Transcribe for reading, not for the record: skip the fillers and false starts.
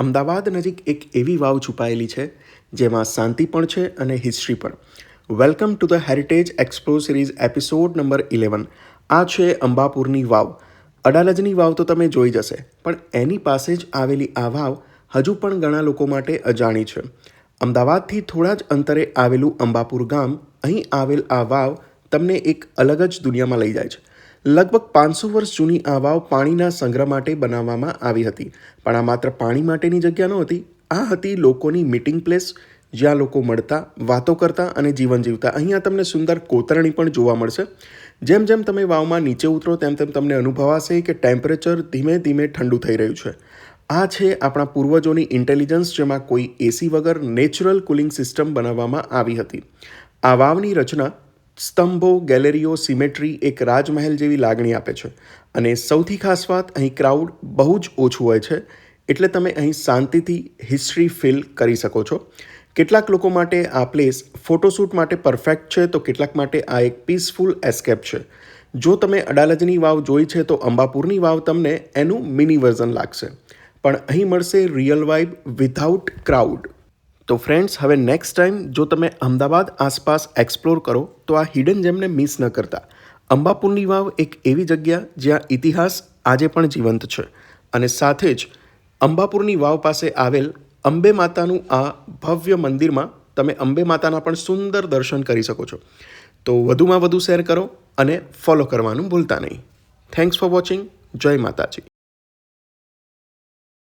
અમદાવાદ નજીક એક એવી વાવ છુપાયેલી છે જેમાં શાંતિ પણ છે અને હિસ્ટ્રી પણ. Welcome to the heritage explore series episode number 11. આ છે અંબાપુરની વાવ. અડાલજની વાવ તો તમે જોઈ જશે, પણ એની પાસે જ આવેલી આ વાવ હજુ પણ ઘણા લોકો માટે અજાણી છે. અમદાવાદથી થોડા જ અંતરે આવેલું અંબાપુર ગામ, અહીં આવેલ આ વાવ તમને એક અલગ જ દુનિયામાં લઈ જાય છે. લગભગ 500 વર્ષ જૂની આ વાવ પાણીના સંગ્રહ માટે બનાવવામાં આવી હતી. પણ આ માત્ર પાણી માટેની જગ્યા નહોતી, આ હતી લોકોની મીટિંગ પ્લેસ, જ્યાં લોકો મળતા, વાતો કરતા અને જીવન જીવતા. અહીંયા તમને સુંદર કોતરણી પણ જોવા મળશે. જેમ જેમ તમે વાવમાં નીચે ઉતરો તેમ તેમ તમને અનુભવાશે કે ટેમ્પરેચર ધીમે ધીમે ઠંડુ થઈ રહ્યું છે. આ છે આપણા પૂર્વજોની ઇન્ટેલિજન્સ, જેમાં કોઈ એસી વગર નેચરલ કુલિંગ સિસ્ટમ બનાવવામાં આવી હતી. આ વાવની રચના, સ્તંભો, ગેલેરીઓ, સિમેટ્રી એક રાજમહેલ જેવી લાગણી આપે છે. અને સૌથી ખાસ વાત, અહીં ક્રાઉડ બહુ જ ઓછું હોય છે, એટલે તમે અહીં શાંતિથી હિસ્ટ્રી ફીલ કરી શકો છો. કેટલાક લોકો માટે આ પ્લેસ ફોટોશૂટ માટે પરફેક્ટ છે, તો કેટલાક માટે આ એક પીસફુલ એસ્કેપ છે. જો તમે અડાલજની વાવ જોઈ છે તો અંબાપુરની વાવ તમને એનું મિની વર્ઝન લાગશે, પણ અહીં મળશે રિયલ વાઇબ વિધાઉટ ક્રાઉડ. તો ફ્રેન્ડ્સ, હવે નેક્સ્ટ ટાઈમ જો તમે અમદાવાદ આસપાસ એક્સપ્લોર કરો તો આ હિડન જેમને મિસ ન કરતા. અંબાપુરની વાવ એક એવી જગ્યા જ્યાં ઇતિહાસ આજે પણ જીવંત છે, અને સાથે જ અંબાપુરની વાવ પાસે આવેલ અંબે માતાનું આ ભવ્ય મંદિરમાં તમે અંબે માતાના પણ સુંદર દર્શન કરી શકો છો. તો વધુમાં વધુ શેર કરો અને ફોલો કરવાનું ભૂલતા નહીં. Thanks for watching. જય માતાજી.